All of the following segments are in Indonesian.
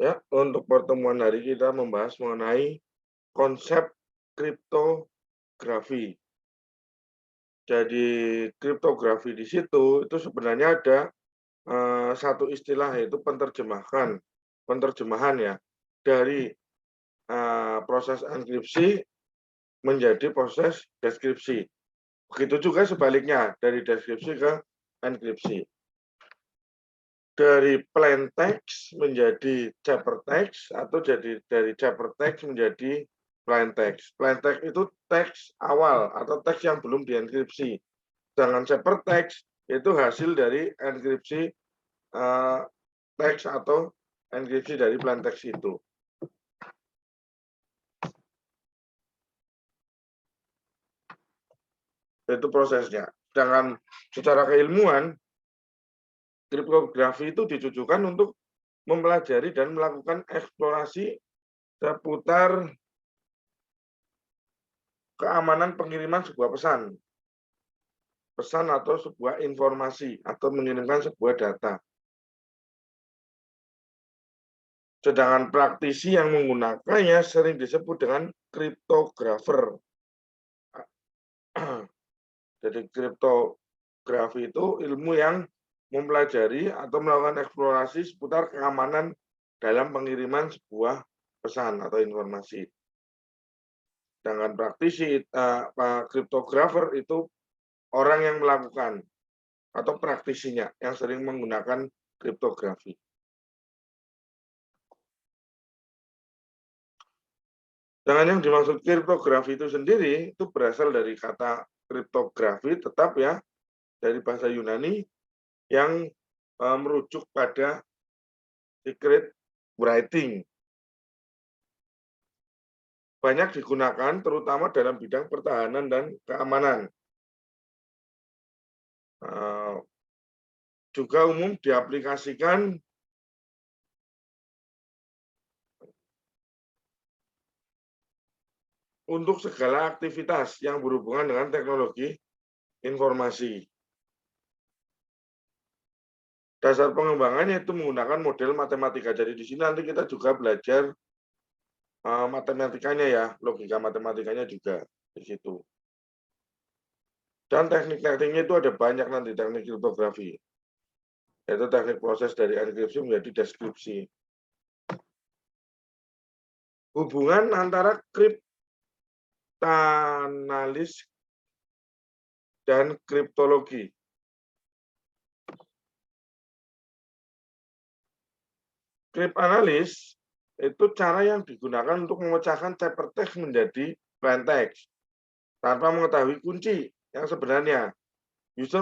Ya, untuk pertemuan hari kita membahas mengenai konsep kriptografi. Jadi kriptografi di situ itu sebenarnya ada satu istilah yaitu penerjemahan ya dari proses enkripsi menjadi proses deskripsi. Begitu juga sebaliknya dari deskripsi ke enkripsi. Dari plain text menjadi ciphertext atau dari ciphertext menjadi plain text. Plain text itu teks awal atau teks yang belum dienkripsi. Sedangkan ciphertext itu hasil dari enkripsi teks atau enkripsi dari plain text itu. Itu prosesnya. Sedangkan secara keilmuan, kriptografi itu ditujukan untuk mempelajari dan melakukan eksplorasi seputar keamanan pengiriman sebuah pesan atau sebuah informasi atau mengirimkan sebuah data. Sedangkan praktisi yang menggunakannya sering disebut dengan kriptografer. Jadi kriptografi itu ilmu yang mempelajari atau melakukan eksplorasi seputar keamanan dalam pengiriman sebuah pesan atau informasi. Sedangkan praktisi kriptografer itu orang yang melakukan atau praktisinya yang sering menggunakan kriptografi. Dengan yang dimaksud kriptografi itu sendiri itu berasal dari kata kriptografi tetap ya dari bahasa Yunani yang merujuk pada secret writing. Banyak digunakan terutama dalam bidang pertahanan dan keamanan. Juga umum diaplikasikan untuk segala aktivitas yang berhubungan dengan teknologi informasi. Dasar pengembangannya itu menggunakan model matematika. Jadi di sini nanti kita juga belajar matematikanya ya, logika matematikanya juga di situ. Dan teknik-tekniknya itu ada banyak nanti teknik kriptografi. Yaitu teknik proses dari enkripsi menjadi deskripsi. Hubungan antara kriptanalis dan kriptologi. Kriptanalis itu cara yang digunakan untuk memecahkan ciphertext menjadi plain text tanpa mengetahui kunci yang sebenarnya. User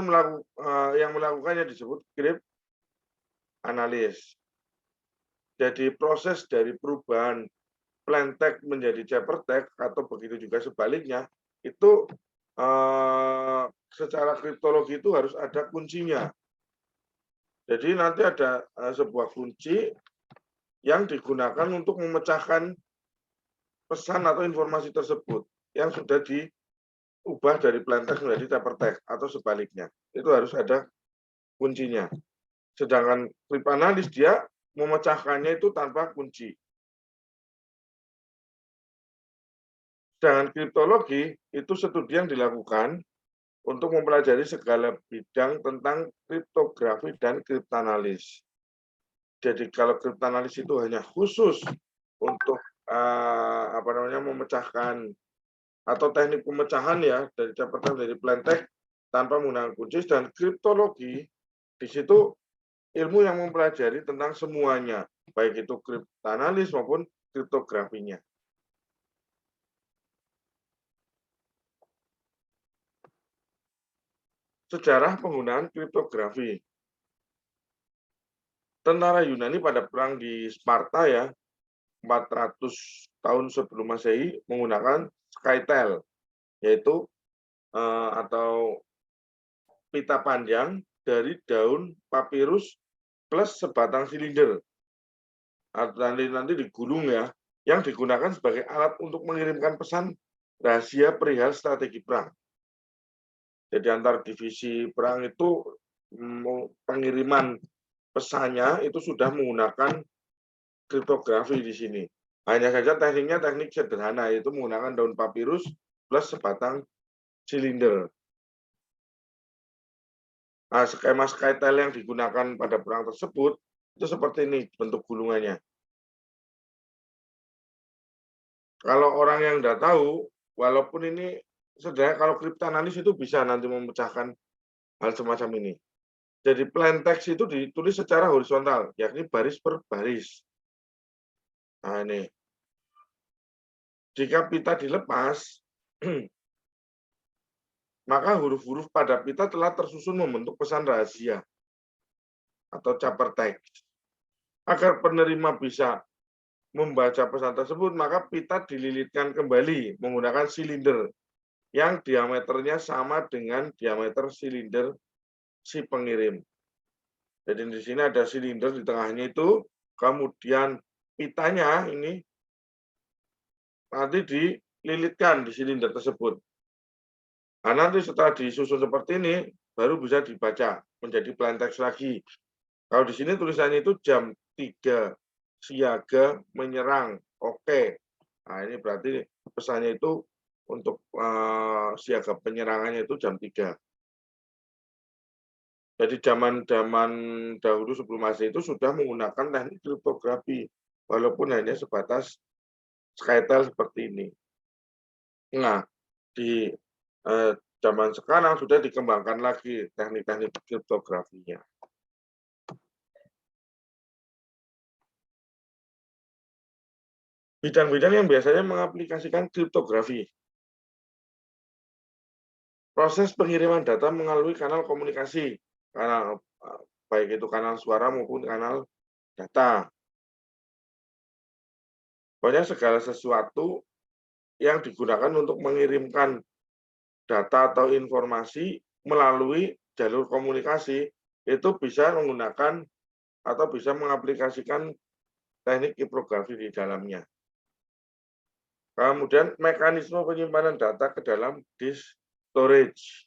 yang melakukannya disebut kriptanalis. Jadi proses dari perubahan plain text menjadi ciphertext atau begitu juga sebaliknya itu secara kriptologi itu harus ada kuncinya. Jadi nanti ada sebuah kunci yang digunakan untuk memecahkan pesan atau informasi tersebut yang sudah diubah dari plain text menjadi ciphertext atau sebaliknya. Itu harus ada kuncinya. Sedangkan kriptanalis dia memecahkannya itu tanpa kunci. Sedangkan kriptologi itu studi yang dilakukan untuk mempelajari segala bidang tentang kriptografi dan kriptanalis. Jadi kalau kriptanalis itu hanya khusus untuk memecahkan atau teknik pemecahan ya dari ciphertext dari plain text tanpa menggunakan kunci, dan kriptologi di situ ilmu yang mempelajari tentang semuanya, baik itu kriptanalis maupun kriptografinya. Sejarah penggunaan kriptografi. Tentara Yunani pada perang di Sparta ya, 400 tahun sebelum Masehi menggunakan skytel, yaitu atau pita panjang dari daun papirus plus sebatang silinder. Nanti digulung ya, yang digunakan sebagai alat untuk mengirimkan pesan rahasia perihal strategi perang. Jadi antar divisi perang itu pengiriman pesannya itu sudah menggunakan kriptografi di sini. Hanya saja tekniknya teknik sederhana, yaitu menggunakan daun papirus plus sebatang silinder. Nah, skema skytile yang digunakan pada perang tersebut itu seperti ini bentuk gulungannya. Kalau orang yang tidak tahu, walaupun ini sebenarnya kalau kriptanalis itu bisa nanti memecahkan hal semacam ini. Jadi plain text itu ditulis secara horizontal, yakni baris per baris. Nah ini, jika pita dilepas, maka huruf-huruf pada pita telah tersusun membentuk pesan rahasia atau ciphertext. Agar penerima bisa membaca pesan tersebut, maka pita dililitkan kembali menggunakan silinder yang diameternya sama dengan diameter silinder si pengirim. Jadi di sini ada silinder di tengahnya itu, kemudian pitanya ini nanti dililitkan di silinder tersebut. Nah, nanti setelah disusun seperti ini, baru bisa dibaca menjadi plain text lagi. Kalau di sini tulisannya itu jam 3 siaga menyerang. Oke. Nah, ini berarti pesannya itu untuk siaga penyerangannya itu jam 3. Jadi zaman dahulu sebelum Masehi itu sudah menggunakan teknik kriptografi, walaupun hanya sebatas skytile seperti ini. Nah, di zaman sekarang sudah dikembangkan lagi teknik-teknik kriptografinya. Bidang-bidang yang biasanya mengaplikasikan kriptografi. Proses pengiriman data melalui kanal komunikasi, baik itu kanal suara maupun kanal data. Pokoknya segala sesuatu yang digunakan untuk mengirimkan data atau informasi melalui jalur komunikasi itu bisa menggunakan atau bisa mengaplikasikan teknik kriptografi di dalamnya. Kemudian mekanisme penyimpanan data ke dalam disk storage.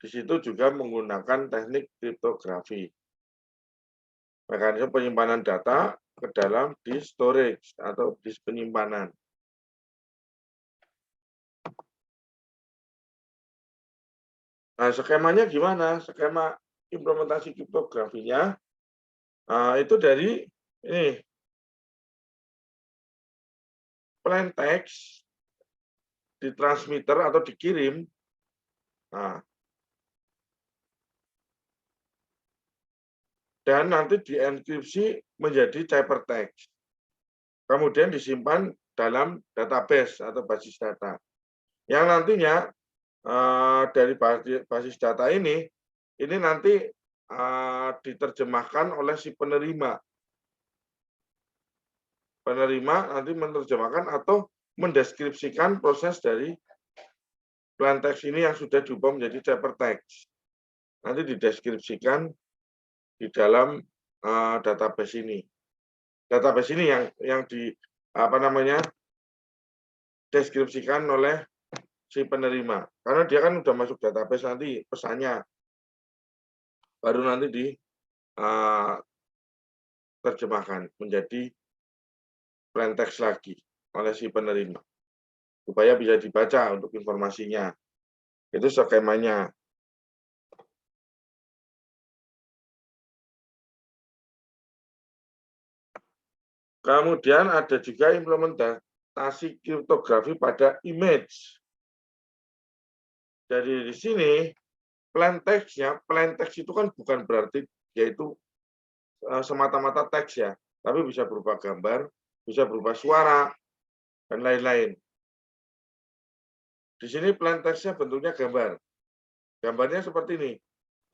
Di situ juga menggunakan teknik kriptografi. Mekanisme penyimpanan data ke dalam disk storage atau disk penyimpanan. Nah, skemanya gimana? Skema implementasi kriptografinya itu dari ini plain text di transmitter atau dikirim. Nah, dan nanti dienkripsi menjadi ciphertext. Kemudian disimpan dalam database atau basis data. Yang nantinya dari basis data ini nanti diterjemahkan oleh si penerima. Penerima nanti menerjemahkan atau mendeskripsikan proses dari plain text ini yang sudah diubah menjadi ciphertext. Nanti dideskripsikan di dalam database ini. Database ini yang deskripsikan oleh si penerima. Karena dia kan udah masuk database nanti pesannya baru nanti diterjemahkan menjadi plain text lagi oleh si penerima supaya bisa dibaca untuk informasinya. Itu skemanya. Kemudian ada juga implementasi kriptografi pada image. Jadi di sini plain text itu kan bukan berarti yaitu semata-mata teks ya, tapi bisa berupa gambar, bisa berupa suara, dan lain-lain. Di sini plain text-nya bentuknya gambar. Gambarnya seperti ini.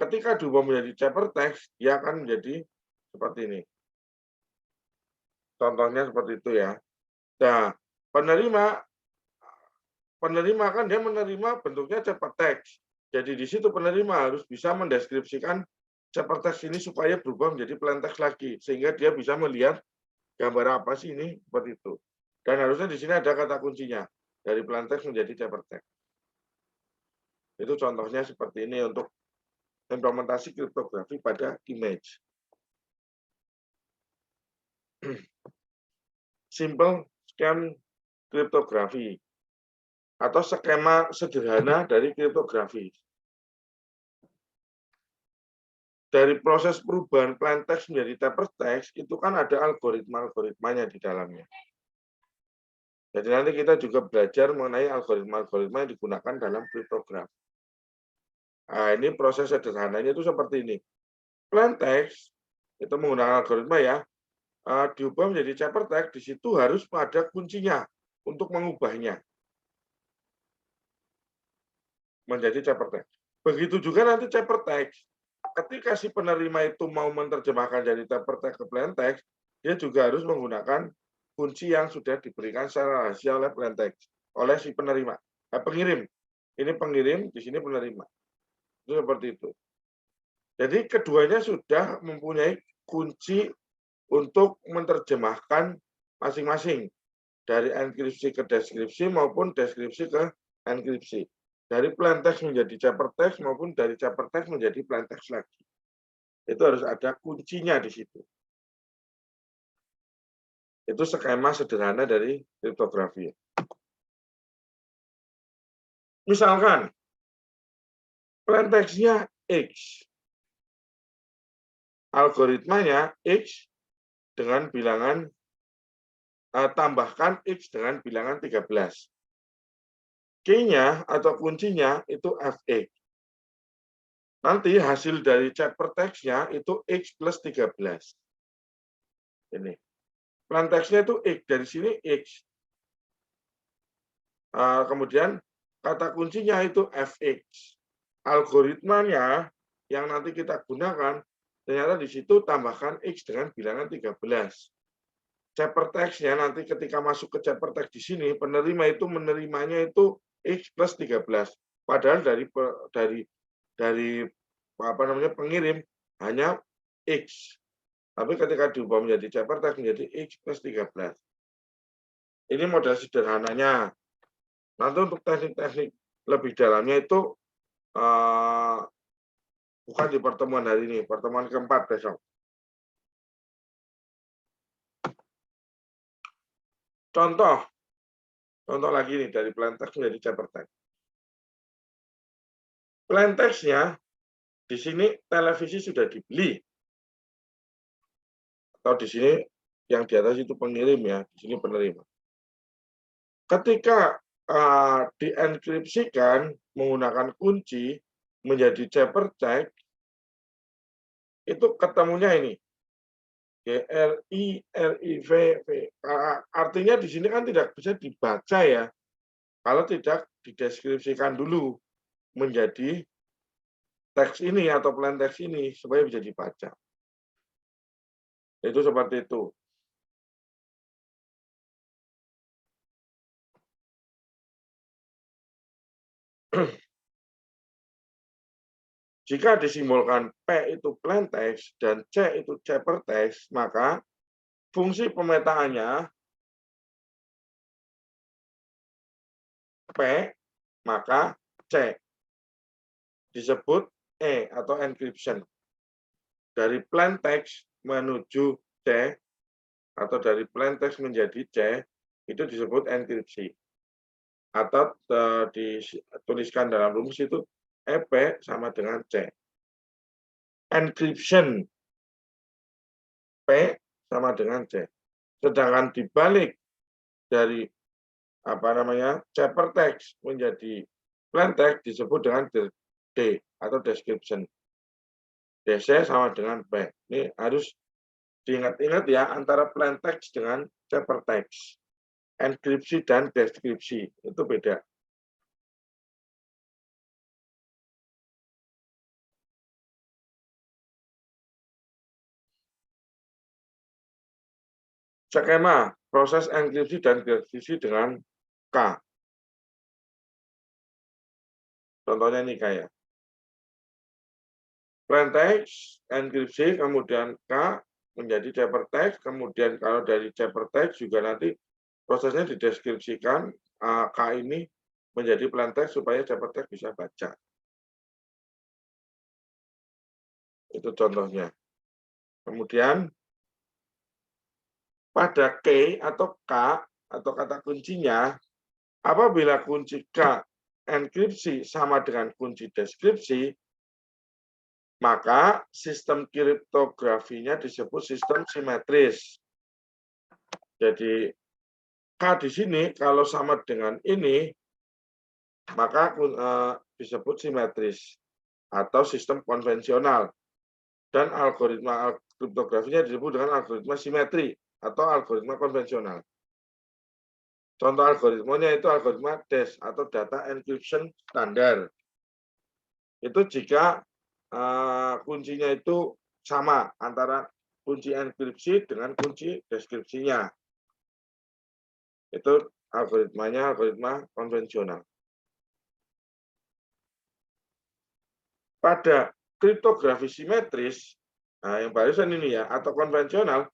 Ketika diubah menjadi ciphertext, dia akan menjadi seperti ini. Contohnya seperti itu ya. Nah, penerima kan dia menerima bentuknya ciphertext. Jadi di situ penerima harus bisa mendeskripsikan ciphertext ini supaya berubah menjadi plain text lagi, sehingga dia bisa melihat gambar apa sih ini seperti itu. Dan harusnya di sini ada kata kuncinya dari plain text menjadi ciphertext. Itu contohnya seperti ini untuk implementasi kriptografi pada image. simple scan kriptografi atau skema sederhana dari kriptografi. Dari proses perubahan plain text menjadi ciphertext itu kan ada algoritma-algoritmanya di dalamnya. Jadi nanti kita juga belajar mengenai algoritma-algoritma yang digunakan dalam kriptografi. Nah, ini proses sederhananya itu seperti ini. Plain text itu menggunakan algoritma ya, diubah menjadi ciphertext, di situ harus ada kuncinya untuk mengubahnya menjadi ciphertext. Begitu juga nanti ciphertext. Ketika si penerima itu mau menerjemahkan jadi ciphertext ke plain text, dia juga harus menggunakan kunci yang sudah diberikan secara rahasia oleh plain text, oleh si penerima, pengirim. Ini pengirim, di sini penerima. Itu seperti itu. Jadi keduanya sudah mempunyai kunci untuk menerjemahkan masing-masing dari enkripsi ke deskripsi maupun deskripsi ke enkripsi. Dari plain text menjadi ciphertext maupun dari ciphertext menjadi plain text lagi. Itu harus ada kuncinya di situ. Itu skema sederhana dari kriptografi. Misalkan plain text-nya X. Algoritmanya X dengan bilangan tambahkan X dengan bilangan 13. Key-nya atau kuncinya itu Fx. Nanti hasil dari ciphertext-nya itu X plus 13. Ini. Plain text-nya itu X. Dari sini X. Kemudian kata kuncinya itu Fx. Algoritmanya yang nanti kita gunakan, ternyata di situ tambahkan X dengan bilangan 13. Ciphertext-nya nanti ketika masuk ke ciphertext di sini, penerima itu menerimanya itu X plus 13. Padahal dari pengirim hanya X. Tapi ketika diubah menjadi ciphertext menjadi X plus 13. Ini model sederhananya. Nanti untuk teknik-teknik lebih dalamnya itu bukan di pertemuan hari ini, pertemuan keempat besok. Contoh lagi nih dari plain text menjadi ciphertext. Plain text-nya di sini televisi sudah dibeli. Atau di sini yang di atas itu pengirim ya, di sini penerima. Ketika dienkripsikan menggunakan kunci menjadi ciphertext, itu ketemunya ini. GRIV. Artinya di sini kan tidak bisa dibaca ya, kalau tidak dideskripsikan dulu menjadi teks ini atau plain text ini supaya bisa dibaca. Itu seperti itu. Jika disimbolkan P itu plain text dan C itu ciphertext, maka fungsi pemetaannya P maka C. Disebut E atau encryption. Dari plain text menuju C atau dari plain text menjadi C itu disebut enkripsi. Atau dituliskan dalam rumus itu EP sama dengan C. Encryption P sama dengan C. Sedangkan dibalik dari ciphertext menjadi plain text disebut dengan D atau description. DC sama dengan P. Ini harus diingat-ingat ya antara plain text dengan ciphertext. Enkripsi dan deskripsi itu beda. Skema proses enkripsi dan deskripsi dengan K. Contohnya ini kayak plain text, enkripsi, kemudian K menjadi ciphertext, kemudian kalau dari ciphertext juga nanti prosesnya dideskripsikan K ini menjadi plain text supaya ciphertext bisa baca. Itu contohnya. Kemudian pada key atau K atau kata kuncinya, apabila kunci K enkripsi sama dengan kunci deskripsi, maka sistem kriptografinya disebut sistem simetris. Jadi K di sini kalau sama dengan ini, maka disebut simetris atau sistem konvensional. Dan algoritma kriptografinya disebut dengan algoritma simetri atau algoritma konvensional. Contoh algoritmanya itu algoritma DES atau Data Encryption Standard. Itu jika kuncinya itu sama antara kunci enkripsi dengan kunci deskripsinya. Itu algoritmanya algoritma konvensional. Pada kriptografi simetris, nah yang barusan ini ya, atau konvensional,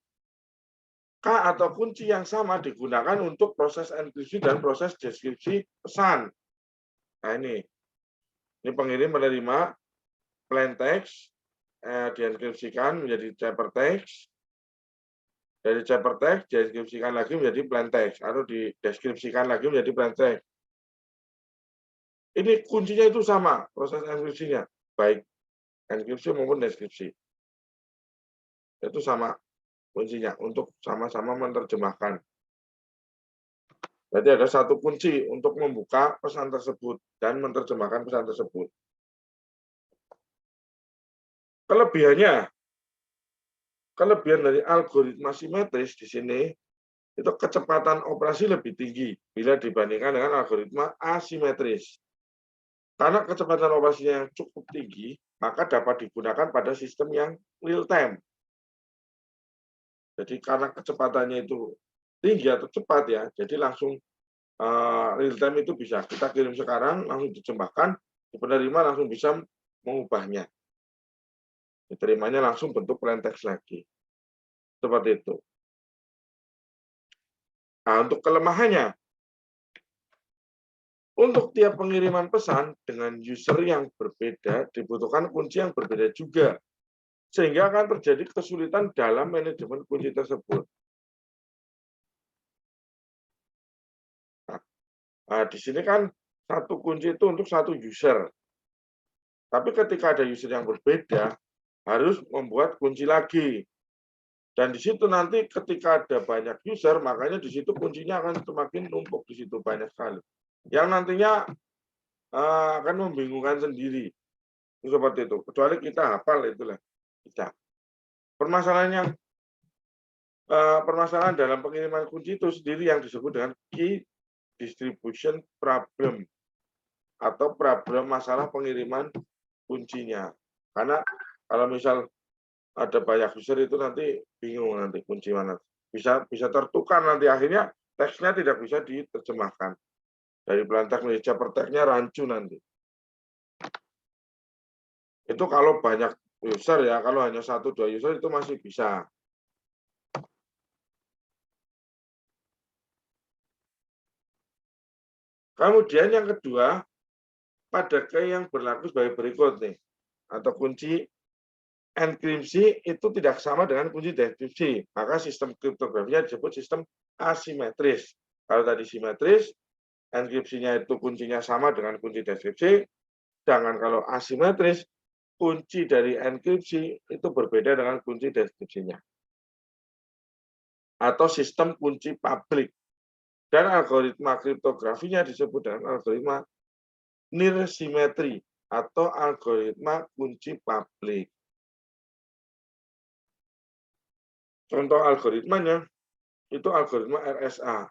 K atau kunci yang sama digunakan untuk proses enkripsi dan proses deskripsi pesan. Nah ini pengirim menerima plain text, dienkripsikan menjadi ciphertext, dari ciphertext deskripsikan lagi menjadi plain text, atau dideskripsikan lagi menjadi plain text. Ini kuncinya itu sama, proses enkripsinya, baik enkripsi maupun deskripsi. Itu sama kuncinya untuk sama-sama menerjemahkan. Berarti ada satu kunci untuk membuka pesan tersebut dan menerjemahkan pesan tersebut. Kelebihan dari algoritma simetris di sini itu kecepatan operasi lebih tinggi bila dibandingkan dengan algoritma asimetris. Karena kecepatan operasinya cukup tinggi, maka dapat digunakan pada sistem yang real time. Jadi karena kecepatannya itu tinggi atau cepat ya, jadi langsung real time itu bisa kita kirim sekarang, langsung diterjemahkan, penerima langsung bisa mengubahnya. Diterimanya langsung bentuk plain text lagi. Seperti itu. Nah, untuk kelemahannya, untuk tiap pengiriman pesan dengan user yang berbeda dibutuhkan kunci yang berbeda juga, sehingga akan terjadi kesulitan dalam manajemen kunci tersebut. Nah, di sini kan satu kunci itu untuk satu user. Tapi ketika ada user yang berbeda, harus membuat kunci lagi. Dan di situ nanti ketika ada banyak user, makanya di situ kuncinya akan semakin numpuk di situ banyak sekali. Yang nantinya akan membingungkan sendiri. Seperti itu. Kecuali kita hafal itulah. Bisa. Permasalahan dalam pengiriman kunci itu sendiri yang disebut dengan key distribution problem atau problem masalah pengiriman kuncinya. Karena kalau misal ada banyak user itu nanti bingung nanti kunci mana. Bisa tertukar nanti akhirnya teksnya tidak bisa diterjemahkan. Dari plain text menjadi ciphertext-nya rancu nanti. Itu kalau banyak user ya, kalau hanya 1-2 user itu masih bisa. Kemudian yang kedua, pada key yang berlaku sebagai berikut nih, atau kunci enkripsi itu tidak sama dengan kunci dekripsi. Maka sistem kriptografinya disebut sistem asimetris. Kalau tadi simetris, enkripsinya itu kuncinya sama dengan kunci deskripsi. Sedangkan kalau asimetris, kunci dari enkripsi itu berbeda dengan kunci deskripsinya. Atau sistem kunci publik. Dan algoritma kriptografinya disebut dengan algoritma near symmetry atau algoritma kunci publik. Contoh algoritmanya itu algoritma RSA,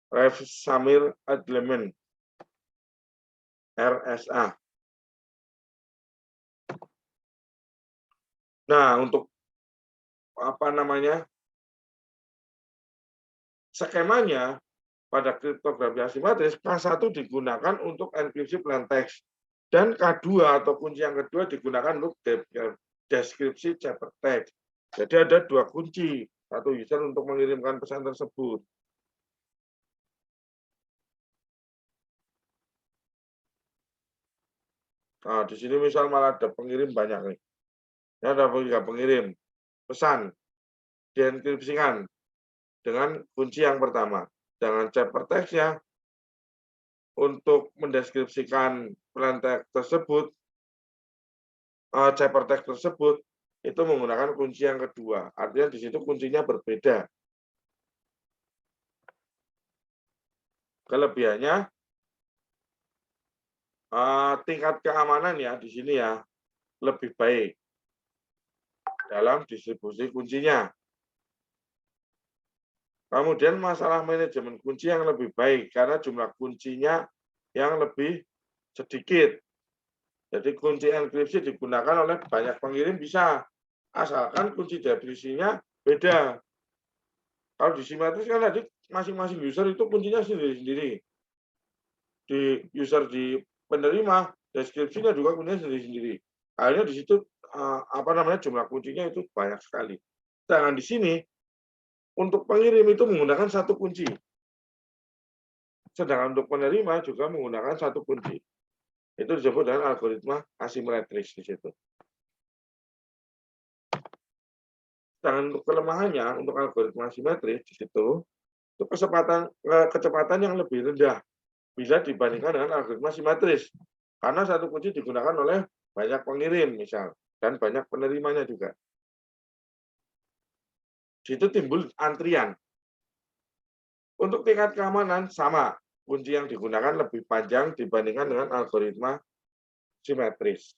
Rev-Samir Adleman, RSA. Nah, untuk skemanya pada kriptografi asimetris, K1 digunakan untuk enkripsi plain text dan K2 atau kunci yang kedua digunakan untuk deskripsi ciphertext. Jadi ada dua kunci, satu user untuk mengirimkan pesan tersebut. Nah, di sini misal malah ada pengirim banyak nih. Ini ada pengirim pesan dienkripsikan. dengan kunci yang pertama. Dengan ciphertext-nya untuk mendeskripsikan plain text tersebut, ciphertext tersebut itu menggunakan kunci yang kedua. Artinya di situ kuncinya berbeda. Kelebihannya tingkat keamanan ya di sini ya lebih baik dalam distribusi kuncinya. Kemudian masalah manajemen kunci yang lebih baik karena jumlah kuncinya yang lebih sedikit. Jadi kunci enkripsi digunakan oleh banyak pengirim bisa, asalkan kunci definisinya beda. Kalau di simetris kan tadi masing-masing user itu kuncinya sendiri-sendiri. Di user di penerima, deskripsinya juga kuncinya sendiri-sendiri. Akhirnya di situ jumlah kuncinya itu banyak sekali. Sedangkan di sini untuk pengirim itu menggunakan satu kunci. Sedangkan untuk penerima juga menggunakan satu kunci. Itu disebut dengan algoritma asimetris di situ. Dan untuk kelemahannya, untuk algoritma asimetris di situ, itu kecepatan yang lebih rendah bisa dibandingkan dengan algoritma simetris. Karena satu kunci digunakan oleh banyak pengirim misal, dan banyak penerimanya juga. Di situ timbul antrian. Untuk tingkat keamanan sama, kunci yang digunakan lebih panjang dibandingkan dengan algoritma simetris.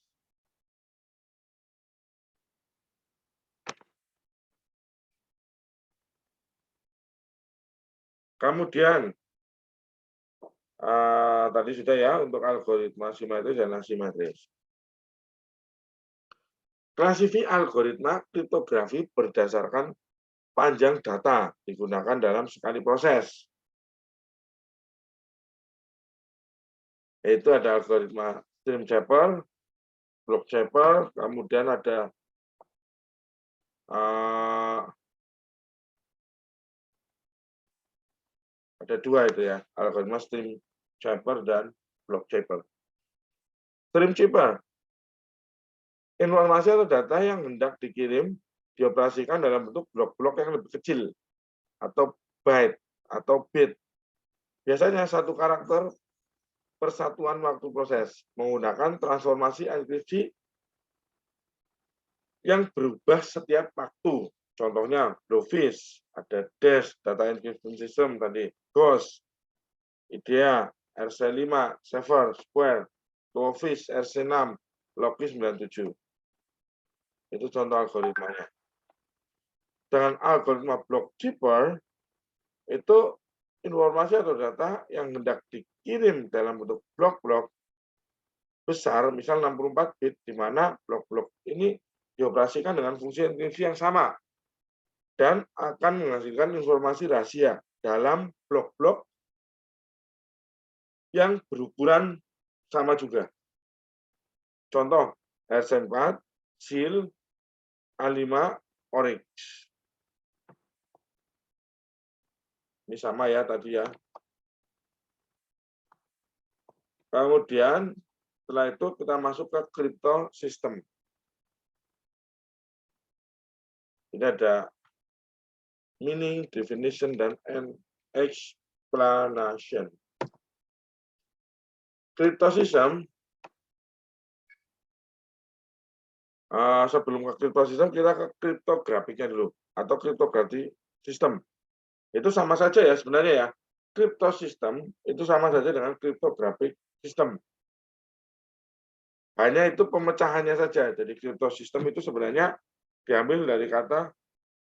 Kemudian tadi sudah ya untuk algoritma simetris dan asimetris. Klasifikasi algoritma kriptografi berdasarkan panjang data digunakan dalam sekali proses. Yaitu ada algoritma stream cipher, block cipher, kemudian ada dua itu ya, algoritma stream cipher dan block cipher. Stream cipher, informasi atau data yang hendak dikirim dioperasikan dalam bentuk blok-blok yang lebih kecil atau byte atau bit. Biasanya satu karakter persatuan waktu proses menggunakan transformasi enkripsi yang berubah setiap waktu. Contohnya Blowfish, ada Dash, Data Encryption System tadi, Ghost, IDEA, RC5, Saver, Square, Blowfish, RC6, Loki 97. Itu contoh algoritmanya. Dengan algoritma block cipher, itu informasi atau data yang hendak dikirim dalam bentuk blok-blok besar, misal 64 bit, di mana blok-blok ini dioperasikan dengan fungsi enkripsi yang sama dan akan menghasilkan informasi rahasia dalam blok-blok yang berukuran sama juga. Contoh, RC4, SEAL, A5, Oryx. Ini sama ya tadi ya. Kemudian setelah itu kita masuk ke crypto system. Ini ada meaning, definition, dan explanation. Crypto system, sebelum ke crypto system, kita ke kriptografiknya dulu, atau cryptography system. Itu sama saja ya sebenarnya ya. Crypto system itu sama saja dengan cryptographic system. Hanya itu pemecahannya saja. Jadi crypto system itu sebenarnya diambil dari kata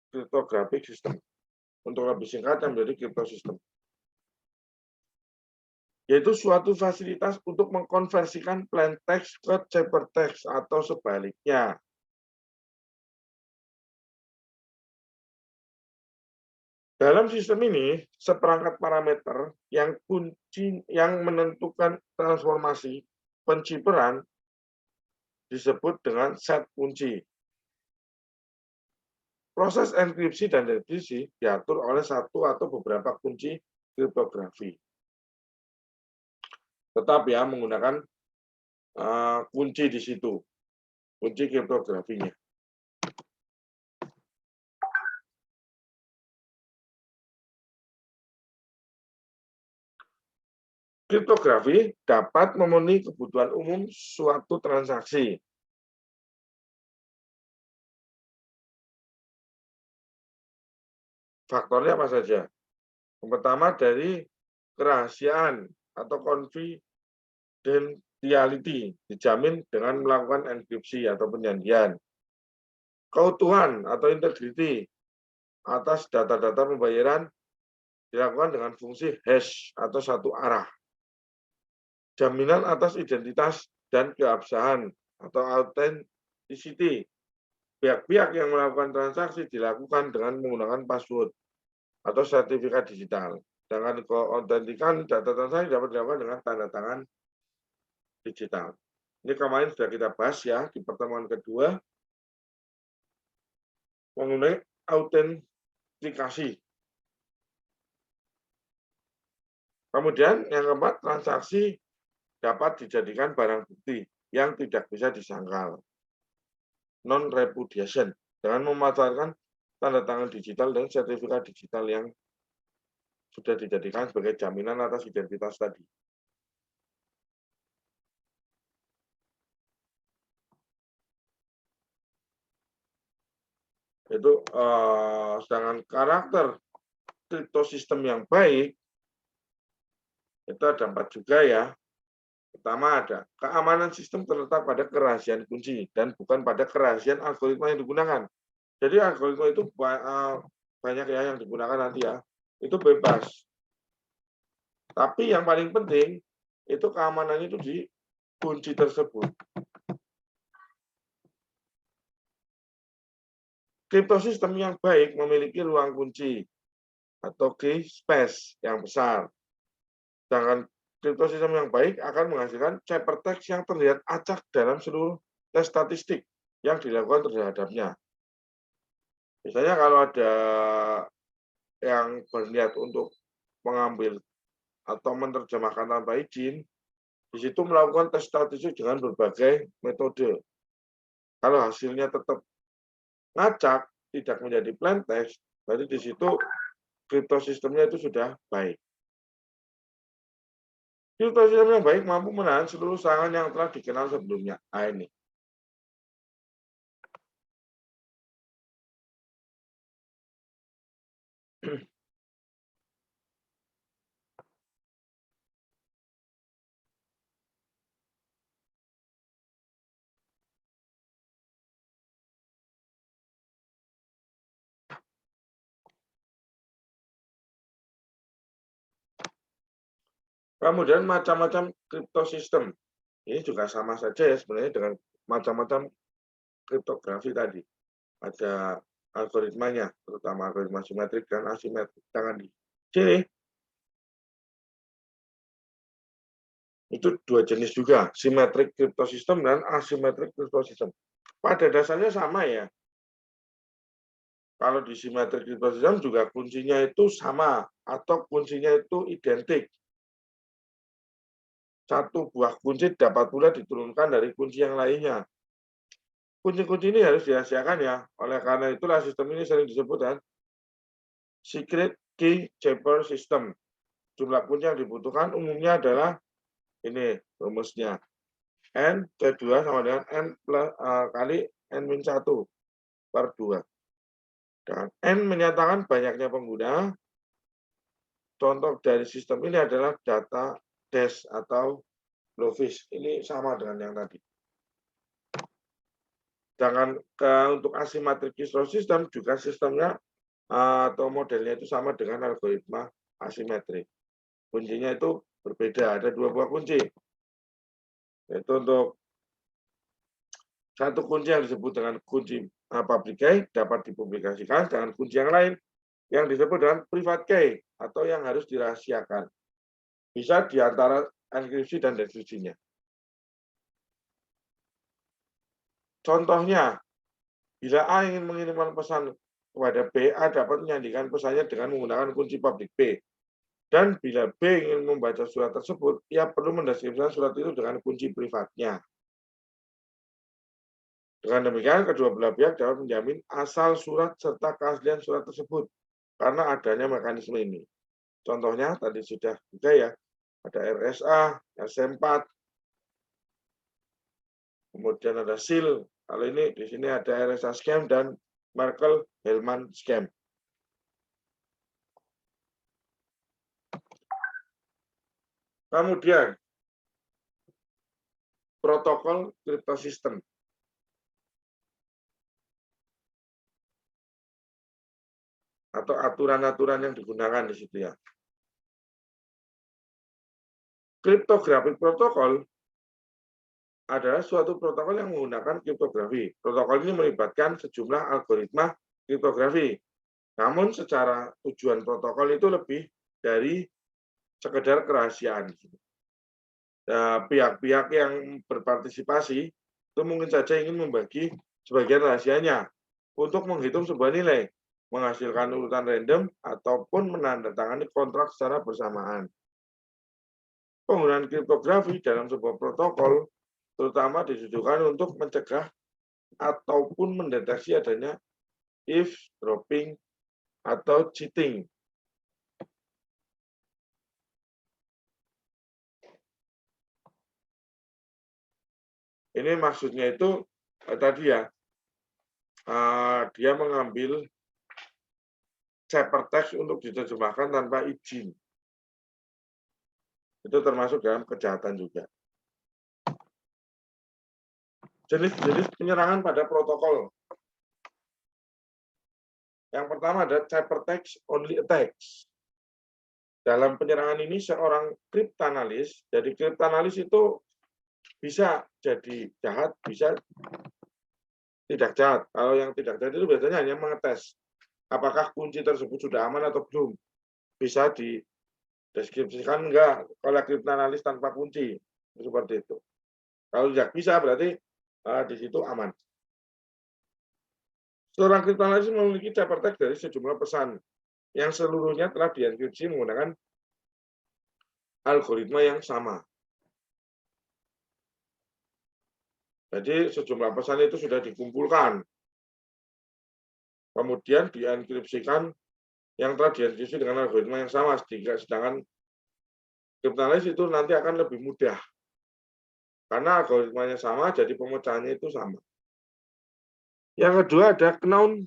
cryptographic system. Untuk lebih singkat yang menjadi crypto system. Yaitu suatu fasilitas untuk mengkonversikan plain text ke ciphertext atau sebaliknya. Dalam sistem ini, seperangkat parameter yang menentukan transformasi penciperan disebut dengan set kunci. Proses enkripsi dan dekripsi diatur oleh satu atau beberapa kunci kriptografi. Tetap ya menggunakan kunci di situ, kunci kriptografinya. Kriptografi dapat memenuhi kebutuhan umum suatu transaksi. Faktornya apa saja? Yang pertama dari kerahasiaan atau confidentiality dijamin dengan melakukan enkripsi atau penyandian. Keutuhan atau integriti atas data-data pembayaran dilakukan dengan fungsi hash atau satu arah. Jaminan atas identitas dan keabsahan atau authenticity. Pihak-pihak yang melakukan transaksi dilakukan dengan menggunakan password atau sertifikat digital. Dengan keautentikan data transaksi dapat dilakukan dengan tanda tangan digital. Ini kemarin sudah kita bahas ya di pertemuan kedua mengenai autentikasi. Kemudian yang keempat, transaksi dapat dijadikan barang bukti yang tidak bisa disangkal. Non-repudiation dengan memanfaatkan tanda tangan digital dan sertifikat digital yang sudah dijadikan sebagai jaminan atas identitas tadi. Itu sedangkan karakter kriptosistem yang baik itu ada 4 juga ya. Pertama ada keamanan sistem terletak pada kerahasiaan kunci dan bukan pada kerahasiaan algoritma yang digunakan. Jadi algoritma itu banyak ya yang digunakan nanti ya. Itu bebas. Tapi yang paling penting itu keamanannya itu di kunci tersebut. Kriptosistem yang baik memiliki ruang kunci atau key space yang besar. Sedangkan kriptosistem yang baik akan menghasilkan ciphertext yang terlihat acak dalam seluruh tes statistik yang dilakukan terhadapnya. Misalnya kalau ada yang berniat untuk mengambil atau menerjemahkan tanpa izin, di situ melakukan tes statistik dengan berbagai metode. Kalau hasilnya tetap ngacak, tidak menjadi plain text, berarti di situ kriptosistemnya itu sudah baik. Kriptosistem yang baik mampu menahan seluruh serangan yang telah dikenal sebelumnya. Nah, ini. Kemudian macam-macam kriptosistem. Ini juga sama saja ya sebenarnya dengan macam-macam kriptografi tadi. Ada algoritmanya, terutama algoritma simetrik dan asimetrik. Jangan di sini. Itu dua jenis juga, simetrik kriptosistem dan asimetrik kriptosistem. Pada dasarnya sama ya. Kalau di simetrik kriptosistem juga kuncinya itu sama atau kuncinya itu identik. Satu buah kunci dapat pula diturunkan dari kunci yang lainnya. Kunci-kunci ini harus dirahasiakan ya. Oleh karena itulah sistem ini sering disebut dengan secret key cipher system. Jumlah kunci yang dibutuhkan umumnya adalah ini rumusnya. N C2 sama dengan N plus, kali N-1 per 2. Dan N menyatakan banyaknya pengguna. Contoh dari sistem ini adalah data dash atau blowfish. Ini sama dengan yang tadi. Sedangkan untuk asimetrik kriptosistem juga sistemnya atau modelnya itu sama dengan algoritma asimetrik. Kuncinya itu berbeda, ada dua buah kunci. Yaitu untuk satu kunci yang disebut dengan kunci public key dapat dipublikasikan dengan kunci yang lain yang disebut dengan private key atau yang harus dirahasiakan. Bisa di antara enkripsi dan deskripsinya. Contohnya, bila A ingin mengirimkan pesan kepada B, A dapat menyandikan pesannya dengan menggunakan kunci public B. Dan bila B ingin membaca surat tersebut, ia perlu mendeskripsikan surat itu dengan kunci privatnya. Dengan demikian, kedua belah pihak dapat menjamin asal surat serta keaslian surat tersebut karena adanya mekanisme ini. Contohnya tadi sudah juga ya, ada RSA, RC4, kemudian ada SEAL. Kalau ini di sini ada RSA scam dan Merkel-Hellman scam. Kemudian protokol kriptosistem. Atau aturan-aturan yang digunakan di situ ya. Cryptographic protokol adalah suatu protokol yang menggunakan kriptografi. Protokol ini melibatkan sejumlah algoritma kriptografi. Namun secara tujuan protokol itu lebih dari sekedar kerahasiaan. Pihak-pihak yang berpartisipasi itu mungkin saja ingin membagi sebagian rahasianya untuk menghitung sebuah nilai, menghasilkan urutan random, ataupun menandatangani kontrak secara bersamaan. Penggunaan kriptografi dalam sebuah protokol terutama ditujukan untuk mencegah ataupun mendeteksi adanya eavesdropping atau cheating. Ini maksudnya itu tadi ya, dia mengambil ciphertext untuk diterjemahkan tanpa izin. Itu termasuk dalam kejahatan juga. Jenis-jenis penyerangan pada protokol. Yang pertama ada ciphertext only attacks. Dalam penyerangan ini seorang kriptanalis, jadi kriptanalis itu bisa jadi jahat, bisa tidak jahat. Kalau yang tidak jahat itu biasanya hanya mengetes apakah kunci tersebut sudah aman atau belum. Bisa dideskripsikan enggak kalau kriptanalis tanpa kunci, seperti itu. Kalau tidak bisa berarti di situ aman. Seorang kriptanalis memiliki ciphertext dari sejumlah pesan yang seluruhnya telah dienkripsi menggunakan algoritma yang sama. Jadi sejumlah pesan itu sudah dikumpulkan, kemudian dienkripsikan yang telah dienkripsi dengan algoritma yang sama, sedangkan kriptanalis itu nanti akan lebih mudah. Karena algoritmanya sama, jadi pemecahannya itu sama. Yang kedua ada known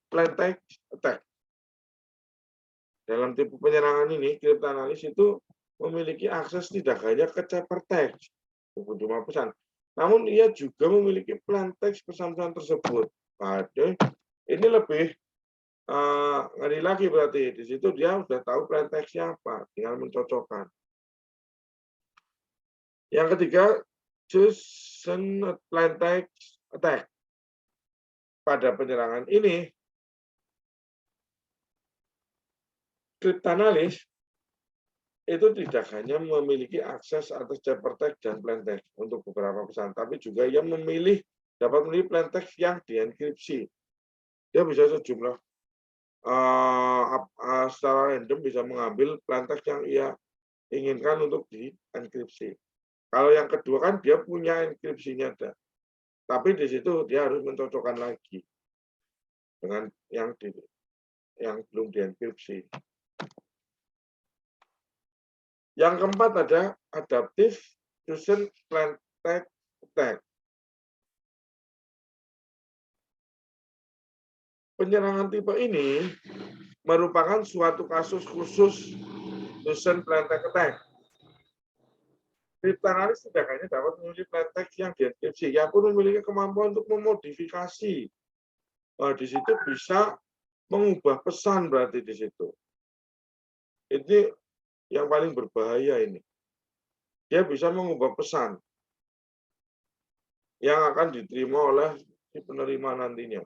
plaintext attack. Dalam tipe penyerangan ini, kriptanalis itu memiliki akses tidak hanya ke ciphertext, cuma pesan, namun ia juga memiliki plaintext pesan-pesan tersebut. Waduh, ini lebih ngeri lagi berarti. Di situ dia sudah tahu plaintextnya apa, tinggal mencocokkan. Yang ketiga, chosen plaintext attack. Pada penyerangan ini, kriptanalis itu tidak hanya memiliki akses atas ciphertext dan plaintext untuk beberapa pesan, tapi juga ia dapat memilih plaintext yang dienkripsi. Dia bisa sejumlah secara random bisa mengambil plaintext yang ia inginkan untuk dienkripsi. Kalau yang kedua kan dia punya enkripsinya ada, tapi di situ dia harus mencocokkan lagi dengan yang belum dienkripsi. Yang keempat ada adaptive chosen plaintext attack. Penyerangan tipe ini merupakan suatu kasus khusus chosen plaintext attack. Kriptanalis tidak hanya dapat memilih plaintext yang dienkripsi, ia pun memiliki kemampuan untuk memodifikasi. Di situ bisa mengubah pesan berarti di situ. Ini yang paling berbahaya ini. Dia bisa mengubah pesan yang akan diterima oleh si penerima nantinya.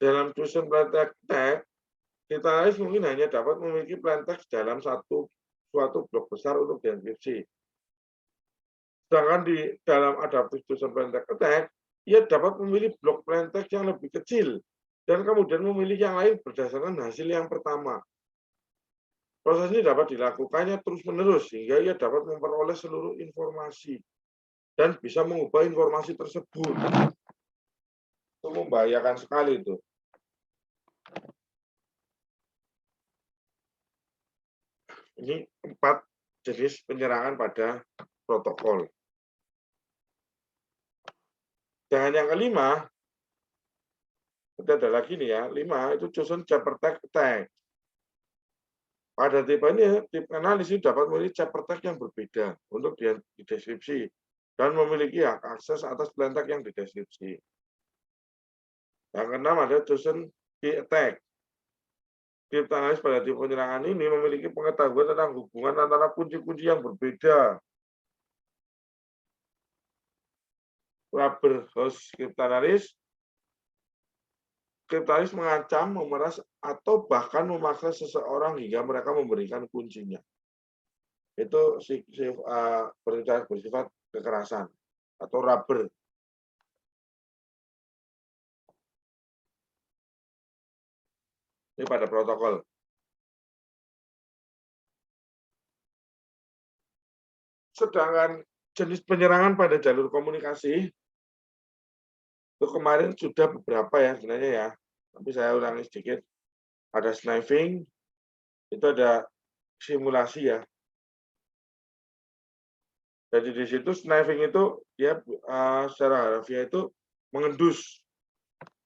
Dalam chosen plaintext attack, kriptanalis mungkin hanya dapat memiliki plaintext dalam suatu blok besar untuk dienkripsi. Sedangkan di dalam adaptive chosen plaintext attack, ia dapat memilih blok plaintext yang lebih kecil dan kemudian memilih yang lain berdasarkan hasil yang pertama. Proses ini dapat dilakukannya terus-menerus sehingga ia dapat memperoleh seluruh informasi dan bisa mengubah informasi tersebut. Itu membahayakan sekali itu. Ini 4 jenis penyerangan pada protokol. Dan yang kelima, itu ada lagi nih ya, 5 itu chosen Chapter Attack. Pada tipe ini, tim analis dapat memilih chapter tag yang berbeda untuk dideskripsi dan memiliki hak akses atas plain text yang dideskripsi. Yang keenam ada chosen key attack. Tim analis pada tipe penyerangan ini memiliki pengetahuan tentang hubungan antara kunci-kunci yang berbeda. Rubber host cryptanalysis mengancam, memeras, atau bahkan memaksa seseorang hingga mereka memberikan kuncinya. Itu bersifat kekerasan atau rubber. Ini pada protokol. Sedangkan jenis penyerangan pada jalur komunikasi itu kemarin sudah beberapa ya sebenarnya ya. Tapi saya ulangi sedikit. Ada sniping, itu ada simulasi ya. Jadi di situ sniping itu dia secara harfiah itu mengendus.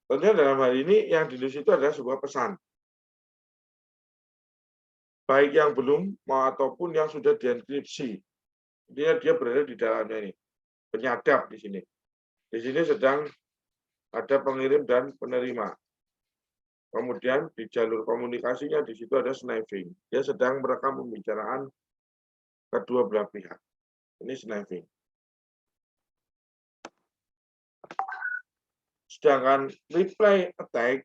Tentunya dalam hal ini yang diendus itu adalah sebuah pesan. Baik yang belum ataupun yang sudah dienkripsi. Dia berada di dalamnya ini. Penyadap di sini. Di sini sedang ada pengirim dan penerima. Kemudian di jalur komunikasinya di situ ada sniping. Dia sedang merekam pembicaraan kedua belah pihak. Ini sniping. Sedangkan reply attack,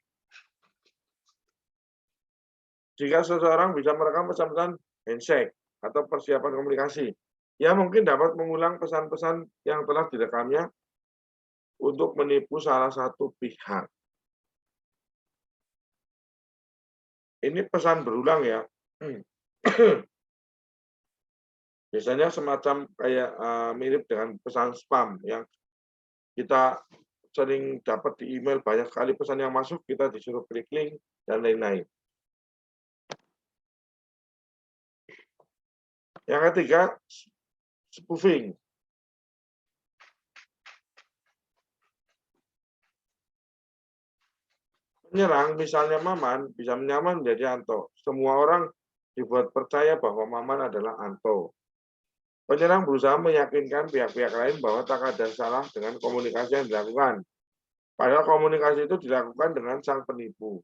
jika seseorang bisa merekam pesan-pesan handshake atau persiapan komunikasi, ia mungkin dapat mengulang pesan-pesan yang telah direkamnya untuk menipu salah satu pihak. Ini pesan berulang ya. Biasanya semacam kayak mirip dengan pesan spam yang kita sering dapat di email, banyak sekali pesan yang masuk, kita disuruh klik link dan lain-lain. Yang ketiga, spoofing. Penyerang, misalnya Maman, bisa menyamar menjadi Anto. Semua orang dibuat percaya bahwa Maman adalah Anto. Penyerang berusaha meyakinkan pihak-pihak lain bahwa tak ada salah dengan komunikasi yang dilakukan. Padahal komunikasi itu dilakukan dengan sang penipu.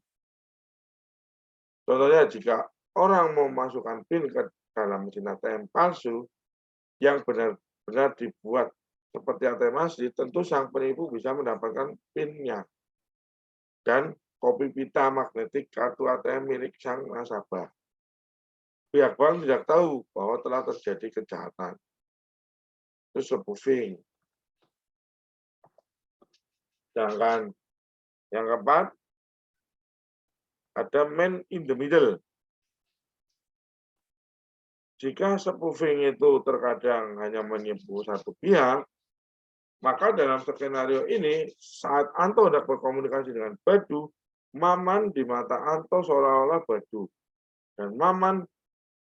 Contohnya, jika orang mau memasukkan PIN ke dalam mesin ATM palsu yang benar-benar dibuat seperti ATM asli, tentu sang penipu bisa mendapatkan PIN-nya dan kopi pita magnetik kartu ATM milik sang nasabah. Pihak bank tidak tahu bahwa telah terjadi kejahatan. Itu spoofing. Sedangkan yang keempat, ada man in the middle. Jika spoofing itu terkadang hanya menipu satu pihak, maka dalam skenario ini, saat Anto hendak berkomunikasi dengan Badu, Maman di mata Anto seolah-olah Badu. Dan Maman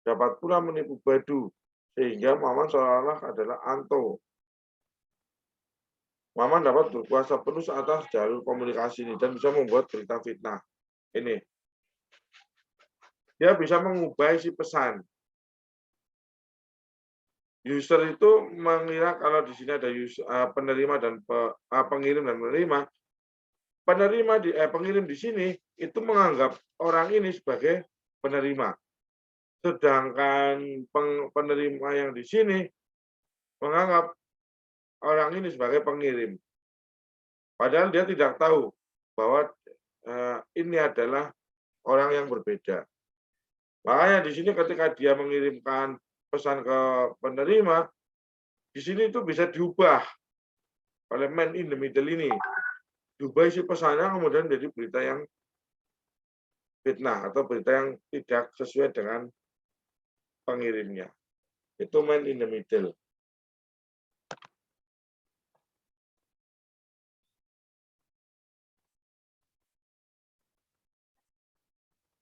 dapat pula menipu Badu, sehingga Maman seolah-olah adalah Anto. Maman dapat berkuasa penuh atas jalur komunikasi ini dan bisa membuat berita fitnah. Ini. Dia bisa mengubah isi pesan. User itu mengira kalau di sini ada penerima dan pengirim dan penerima. Pengirim di sini itu menganggap orang ini sebagai penerima. Sedangkan penerima yang di sini menganggap orang ini sebagai pengirim. Padahal dia tidak tahu bahwa ini adalah orang yang berbeda. Makanya di sini ketika dia mengirimkan pesan ke penerima, di sini itu bisa diubah oleh man in the middle ini. Diubah isi pesannya kemudian menjadi berita yang fitnah atau berita yang tidak sesuai dengan pengirimnya. Itu man in the middle.